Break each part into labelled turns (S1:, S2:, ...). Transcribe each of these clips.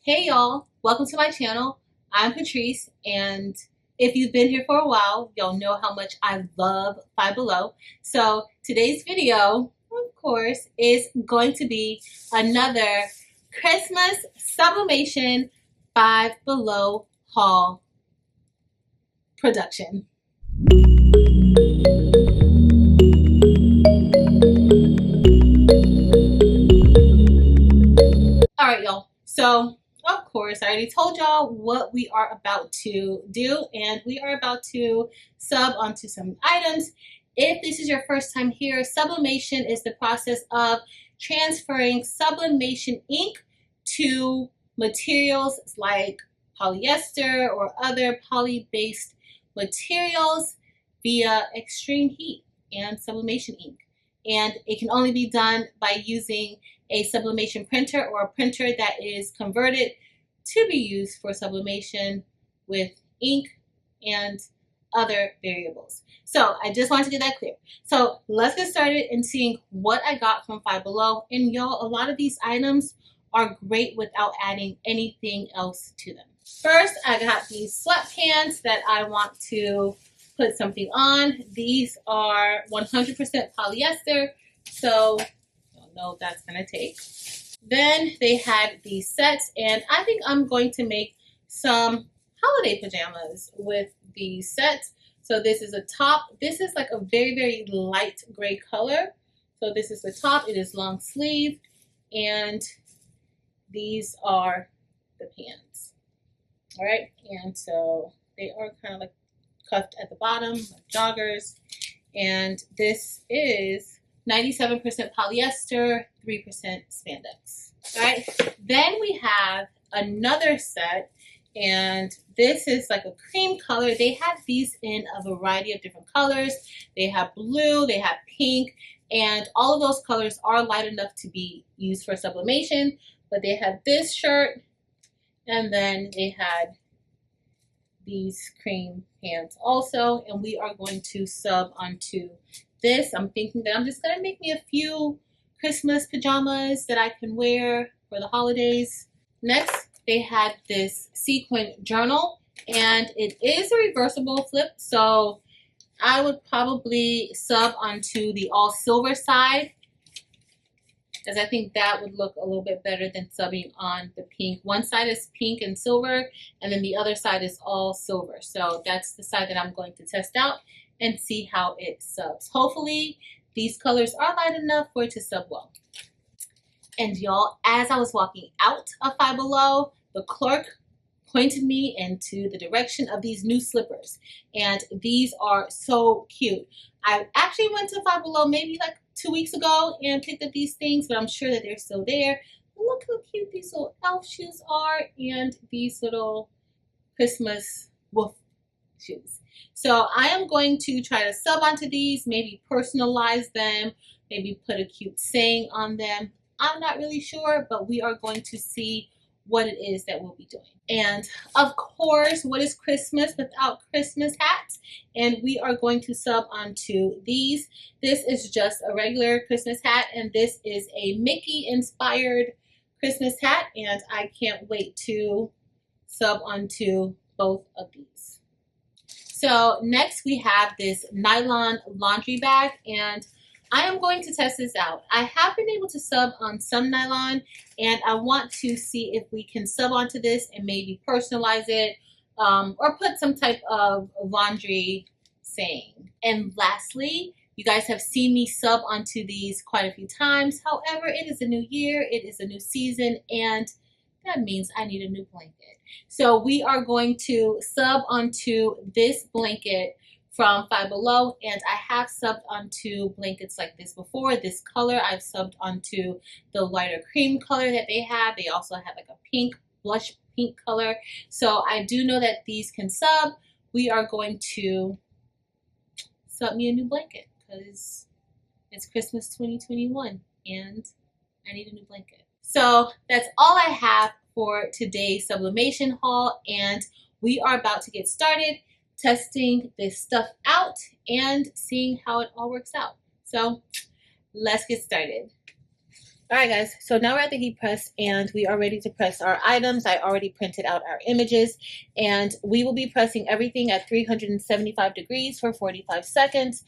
S1: Hey y'all, welcome to my channel. I'm Patrice, and if you've been here for a while, y'all know how much I love Five Below. So today's video, of course, is going to be another Christmas Sublimation Five Below haul production. All right, y'all. So of course, I already told y'all what we are about to do, and we are about to sub onto some items. If this is your first time here, sublimation is the process of transferring sublimation ink to materials like polyester or other poly-based materials via extreme heat and sublimation ink. And it can only be done by using a sublimation printer or a printer that is converted to be used for sublimation with ink and other variables. So I just wanted to get that clear. So let's get started in seeing what I got from Five Below. And y'all, a lot of these items are great without adding anything else to them. First, I got these sweatpants that I want to put something on. These are 100% polyester, so know that's gonna take. Then they had these sets, and I think I'm going to make some holiday pajamas with these sets. So this is a top. This is like a very light gray color. So this is the top. It is long sleeve, and these are the pants. All right, and so they are kind of like cuffed at the bottom, like joggers, and this is 97% polyester, 3% spandex. All right, then we have another set, and this is like a cream color. They have these in a variety of different colors. They have blue, they have pink, and all of those colors are light enough to be used for sublimation. But they have this shirt, and then they had these cream pants also, and we are going to sub onto this. I'm thinking that I'm just gonna make me a few Christmas pajamas that I can wear for the holidays. Next, they had this sequin journal, and it is a reversible flip, so I would probably sub onto the all silver side, because I think that would look a little bit better than subbing on the pink. One side is pink and silver, and then the other side is all silver. So that's the side that I'm going to test out and see how it subs. Hopefully these colors are light enough for it to sub well. And y'all, as I was walking out of Five Below, the clerk pointed me into the direction of these new slippers, and these are so cute. I actually went to Five Below maybe like 2 weeks ago and picked up these things, but I'm sure that they're still there. Look how cute these little elf shoes are, and these little Christmas wolf shoes. So I am going to try to sub onto these, maybe personalize them, maybe put a cute saying on them. I'm not really sure, but we are going to see what it is that we'll be doing. And of course, what is Christmas without Christmas hats? And we are going to sub onto these. This is just a regular Christmas hat, and this is a Mickey inspired Christmas hat, and I can't wait to sub onto both of these. So next we have this nylon laundry bag, and I am going to test this out. I have been able to sub on some nylon, and I want to see if we can sub onto this and maybe personalize it or put some type of laundry saying. And lastly, you guys have seen me sub onto these quite a few times. However, it is a new year, it is a new season, and that means I need a new blanket. So we are going to sub onto this blanket from Five Below, and I have subbed onto blankets like this before. This color I've subbed onto the lighter cream color that they have. They also have like a pink, blush pink color. So I do know that these can sub. We are going to sub me a new blanket because it's Christmas 2021 and I need a new blanket. So that's all I have for today's sublimation haul, and we are about to get started testing this stuff out and seeing how it all works out. So let's get started. Alright guys, so now we're at the heat press and we are ready to press our items. I already printed out our images and we will be pressing everything at 375 degrees for 45 seconds.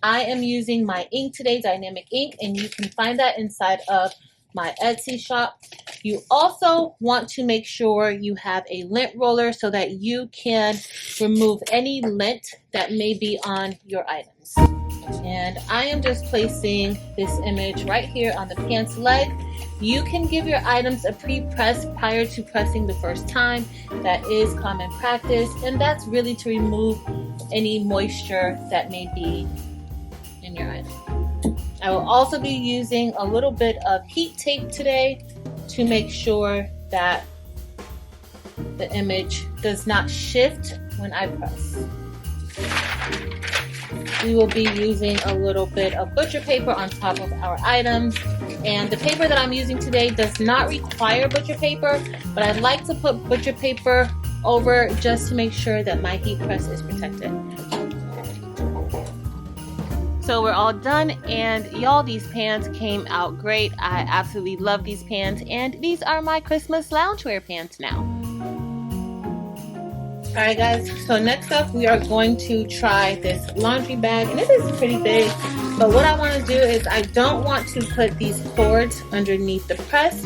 S1: I am using my ink today, Dynamic Ink, and you can find that inside of my Etsy shop. You also want to make sure you have a lint roller so that you can remove any lint that may be on your items. And I am just placing this image right here on the pants leg. You can give your items a pre-press prior to pressing the first time. That is common practice, and that's really to remove any moisture that may be in your item. I will also be using a little bit of heat tape today to make sure that the image does not shift when I press. We will be using a little bit of butcher paper on top of our items, and the paper that I'm using today does not require butcher paper, but I'd like to put butcher paper over just to make sure that my heat press is protected. So we're all done, and y'all, these pants came out great. I absolutely love these pants, and these are my Christmas loungewear pants now. Alright guys, so next up we are going to try this laundry bag, and it is pretty big, but what I want to do is I don't want to put these cords underneath the press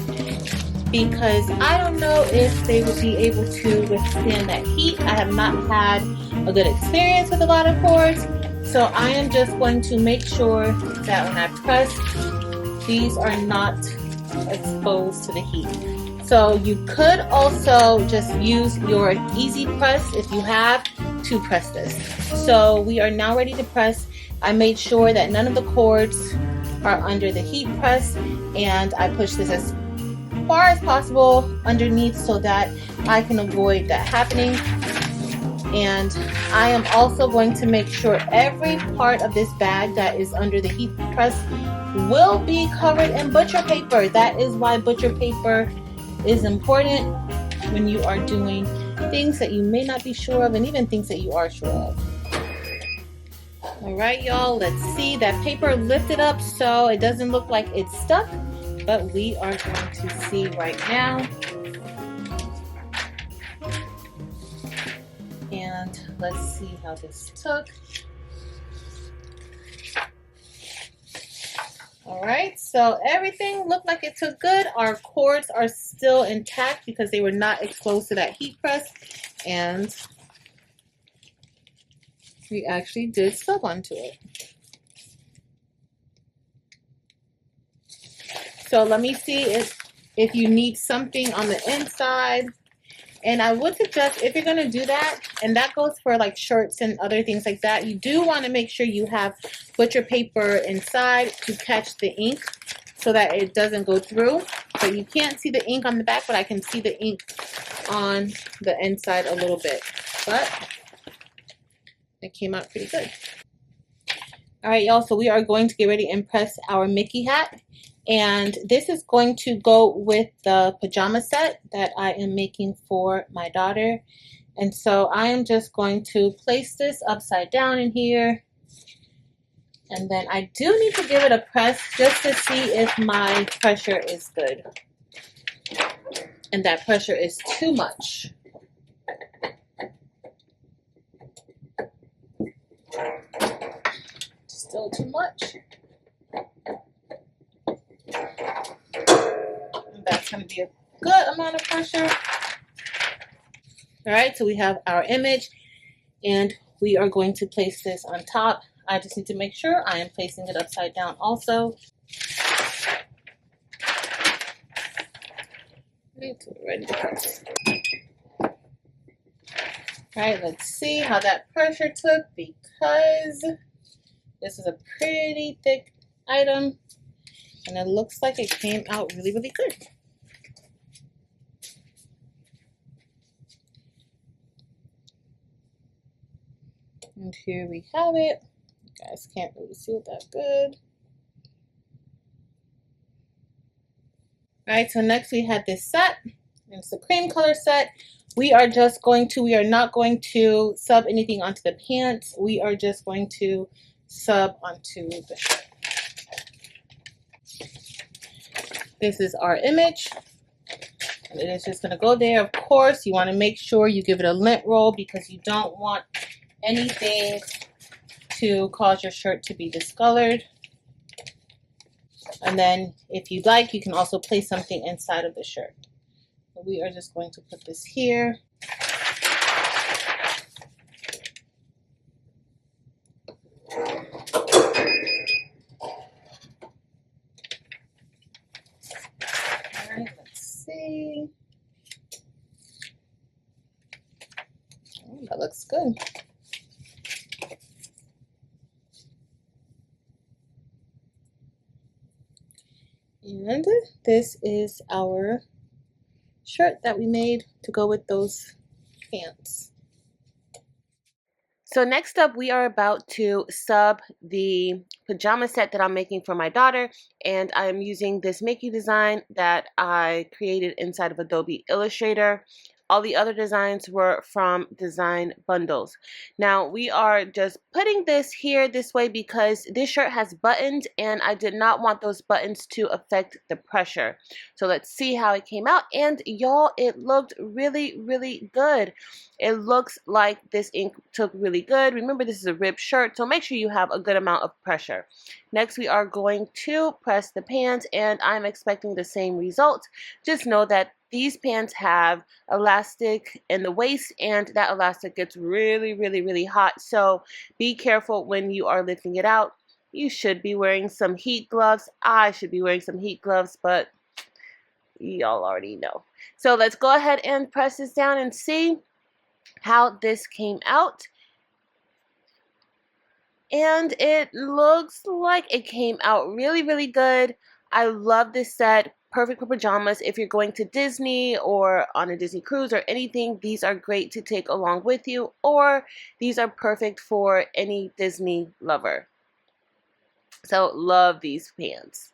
S1: because I don't know if they will be able to withstand that heat. I have not had a good experience with a lot of cords, so I am just going to make sure that when I press, these are not exposed to the heat. So you could also just use your easy press if you have to press this. So we are now ready to press. I made sure that none of the cords are under the heat press, and I push this as far as possible underneath so that I can avoid that happening. And I am also going to make sure every part of this bag that is under the heat press will be covered in butcher paper. That is why butcher paper is important when you are doing things that you may not be sure of, and even things that you are sure of. Alright y'all, let's see. That paper lifted up so it doesn't look like it's stuck, but we are going to see right now. And let's see how this took. Alright, so everything looked like it took good. Our cords are still intact because they were not exposed to that heat press, and we actually did sub onto it. So let me see if you need something on the inside. And I would suggest, if you're going to do that, and that goes for like shirts and other things like that, you do want to make sure you have butcher paper inside to catch the ink so that it doesn't go through. So you can't see the ink on the back, but I can see the ink on the inside a little bit. But it came out pretty good. Alright y'all, so we are going to get ready and press our Mickey hat. And this is going to go with the pajama set that I am making for my daughter. And so I am just going to place this upside down in here. And then I do need to give it a press just to see if my pressure is good. And that pressure is too much. Still too much. That's going to be a good amount of pressure. All right, so we have our image, and we are going to place this on top. I just need to make sure I am placing it upside down also. Okay, so we're ready to press. All right, let's see how that pressure took, because this is a pretty thick item, and it looks like it came out really, really good. And here we have it. You guys can't really see it that good. All right, so next we had this set. It's the cream color set. We are not going to sub anything onto the pants. We are just going to sub onto the shirt. This is our image. And it is just going to go there. Of course, you want to make sure you give it a lint roll because you don't want anything to cause your shirt to be discolored. And then if you'd like, you can also place something inside of the shirt. But we are just going to put this here. Alright, let's see. Oh, that looks good. And this is our shirt that we made to go with those pants. So next up, we are about to sub the pajama set that I'm making for my daughter, and I'm using this Mickey design that I created inside of Adobe Illustrator. All the other designs were from design bundles. Now we are just putting this here this way because this shirt has buttons and I did not want those buttons to affect the pressure. So let's see how it came out, and y'all, it looked really, really good. It looks like this ink took really good. Remember, this is a ribbed shirt, so make sure you have a good amount of pressure. Next, we are going to press the pants, and I'm expecting the same result. Just know that these pants have elastic in the waist, and that elastic gets really, really, really hot. So be careful when you are lifting it out. You should be wearing some heat gloves. I should be wearing some heat gloves, but y'all already know. So let's go ahead and press this down and see how this came out. And it looks like it came out really, really good. I love this set. Perfect for pajamas if you're going to Disney or on a Disney cruise or anything. These are great to take along with you, or these are perfect for any Disney lover. So love these pants.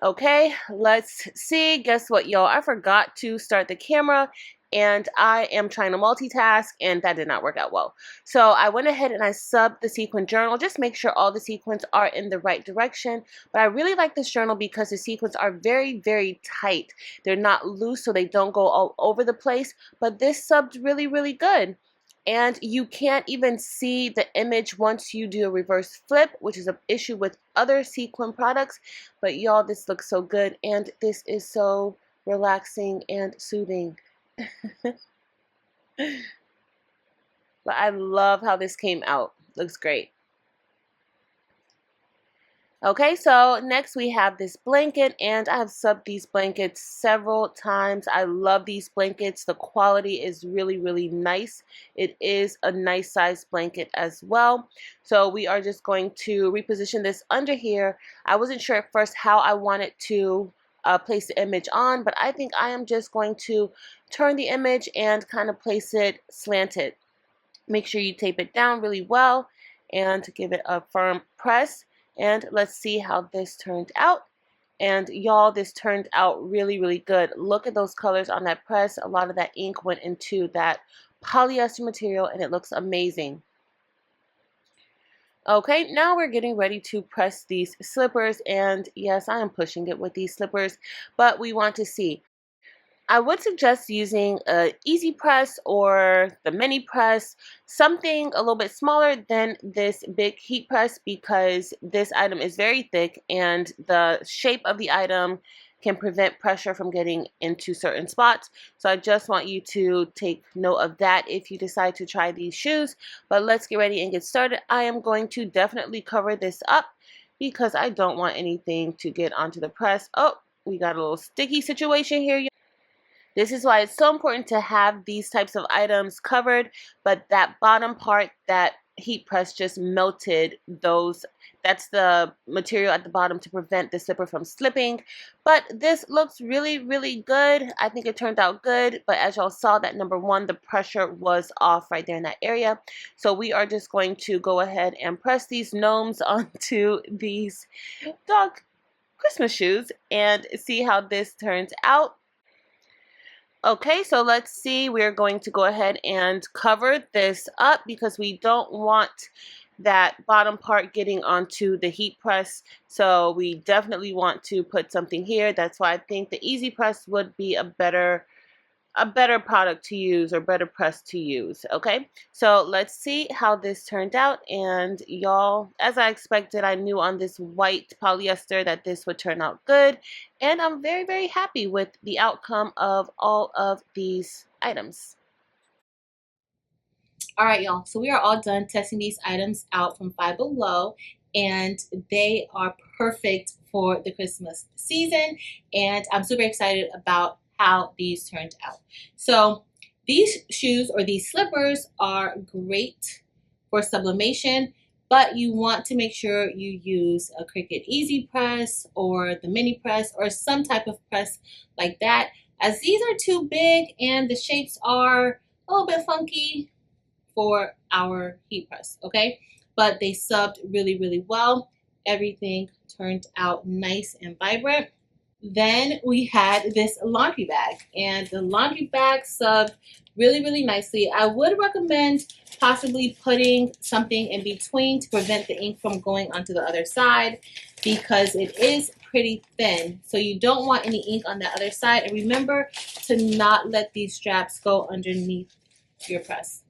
S1: Okay, let's see. Guess what, y'all? I forgot to start the camera and I am trying to multitask and that did not work out well. So I went ahead and I subbed the sequin journal. Just make sure all the sequins are in the right direction. But I really like this journal because the sequins are very, very tight. They're not loose so they don't go all over the place. But this subbed really, really good. And you can't even see the image once you do a reverse flip, which is an issue with other sequin products. But y'all, this looks so good and this is so relaxing and soothing. But I love how this came out. Looks great. Okay, so next we have this blanket, and I have subbed these blankets several times. I love these blankets. The quality is really, really nice. It is a nice size blanket as well. So we are just going to reposition this under here. I wasn't sure at first how I wanted to place the image on, but I think I am just going to turn the image and kind of place it slanted. Make sure you tape it down really well and give it a firm press. And let's see how this turned out. And y'all, this turned out really, really good. Look at those colors on that press. A lot of that ink went into that polyester material and it looks amazing. Okay, now we're getting ready to press these slippers, and yes, I am pushing it with these slippers, but we want to see. I would suggest using an easy press or the mini press, something a little bit smaller than this big heat press, because this item is very thick and the shape of the item can prevent pressure from getting into certain spots. So I just want you to take note of that if you decide to try these shoes. But let's get ready and get started. I am going to definitely cover this up because I don't want anything to get onto the press. Oh, we got a little sticky situation here. This is why it's so important to have these types of items covered, but that bottom part, that heat press just melted those. That's the material at the bottom to prevent the slipper from slipping. But this looks really, really good. I think it turned out good, but as y'all saw, that number one, the pressure was off right there in that area. So we are just going to go ahead and press these gnomes onto these dog Christmas shoes and see how this turns out. Okay, so let's see. We're going to go ahead and cover this up because we don't want
S2: that bottom part getting onto the heat press. So we definitely want to put something here. That's why I think the easy press would be a better product to use, or better press to use. Okay, so let's see how this turned out. And y'all, as I expected, I knew on this white polyester that this would turn out good, and I'm very, very happy with the outcome of all of these items.
S1: All right, y'all, so we are all done testing these items out from Five Below, and they are perfect for the Christmas season, and I'm super excited about how these turned out. So these shoes, or these slippers, are great for sublimation, but you want to make sure you use a CRICUT Easy Press or the mini press or some type of press like that, as these are too big and the shapes are a little bit funky for our heat press, okay? But they subbed really, really well. Everything turned out nice and vibrant. Then we had this laundry bag, and the laundry bag subbed really, really nicely. I would recommend possibly putting something in between to prevent the ink from going onto the other side, because it is pretty thin. So you don't want any ink on the other side. And remember to not let these straps go underneath your press.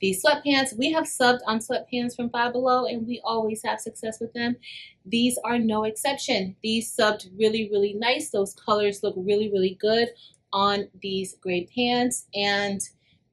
S1: These sweatpants, we have subbed on sweatpants from Five Below, and we always have success with them. These are no exception. These subbed really, really nice. Those colors look really, really good on these gray pants, and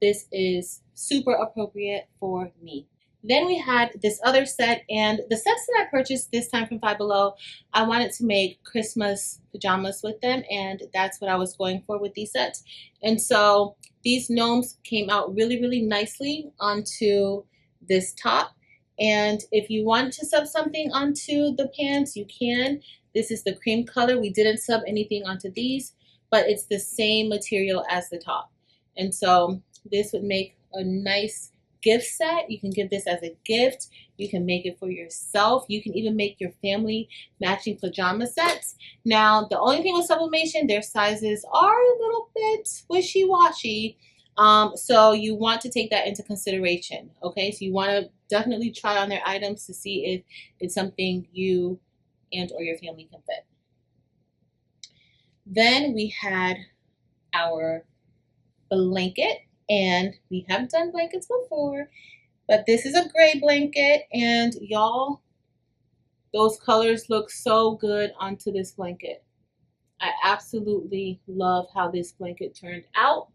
S1: this is super appropriate for me. Then we had this other set, and the sets that I purchased this time from Five Below, I wanted to make Christmas pajamas with them, and that's what I was going for with these sets. And so these gnomes came out really, really nicely onto this top. And if you want to sub something onto the pants, you can. This is the cream color. We didn't sub anything onto these, but it's the same material as the top. And so this would make a nice gift set. You can give this as a gift. You can make it for yourself. You can even make your family matching pajama sets. Now, the only thing with Sublimation, their sizes are a little bit wishy-washy. So you want to take that into consideration. Okay, so you want to definitely try on their items to see if it's something you and or your family can fit. Then we had our blanket. And we have done blankets before, but this is a gray blanket, and y'all, those colors look so good onto this blanket. I absolutely love how this blanket turned out,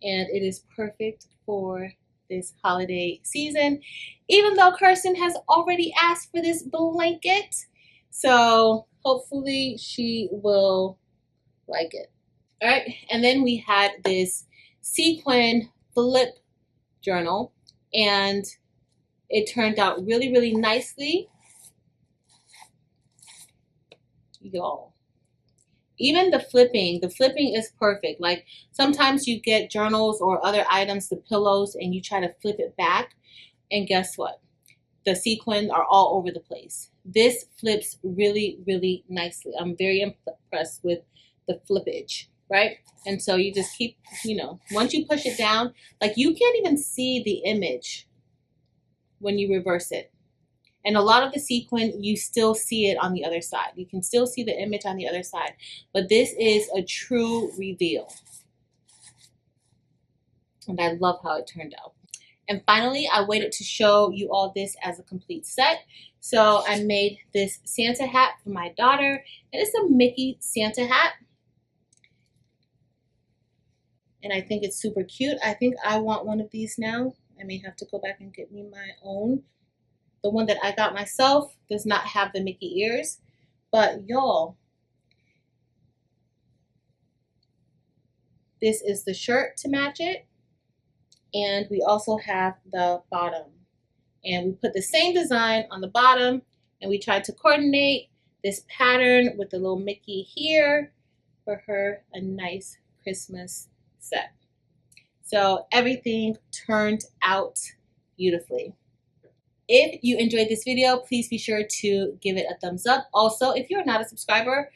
S1: and it is perfect for this holiday season, even though Kirsten has already asked for this blanket, so hopefully she will like it. All right, and then we had this Sequin flip journal, and it turned out really, really nicely. Y'all, even the flipping is perfect. Like sometimes you get journals or other items, the pillows, and you try to flip it back, and guess what? The sequins are all over the place. This flips really, really nicely. I'm very impressed with the flippage. Right? And so you just keep, once you push it down, like you can't even see the image when you reverse it. And a lot of the sequin, you still see it on the other side. You can still see the image on the other side. But this is a true reveal. And I love how it turned out. And finally, I waited to show you all this as a complete set. So I made this Santa hat for my daughter. And it's a Mickey Santa hat. And I think it's super cute. I think I want one of these now. I may have to go back and get me my own. The one that I got myself does not have the Mickey ears. But y'all, this is the shirt to match it. And we also have the bottom. And we put the same design on the bottom. And we tried to coordinate this pattern with the little Mickey here for her a nice Christmas set. So everything turned out beautifully. If you enjoyed this video, please be sure to give it a thumbs up. Also, if you're not a subscriber,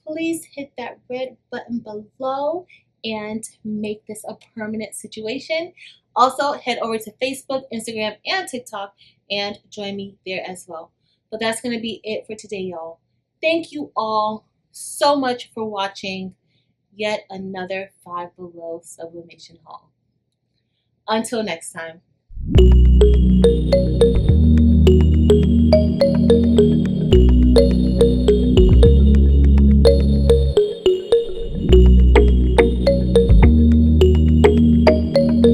S1: please hit that red button below and make this a permanent situation. Also, head over to Facebook, Instagram, and TikTok and join me there as well. But that's going to be it for today, y'all. Thank you all so much for watching yet another Five Below sublimation haul. Until next time.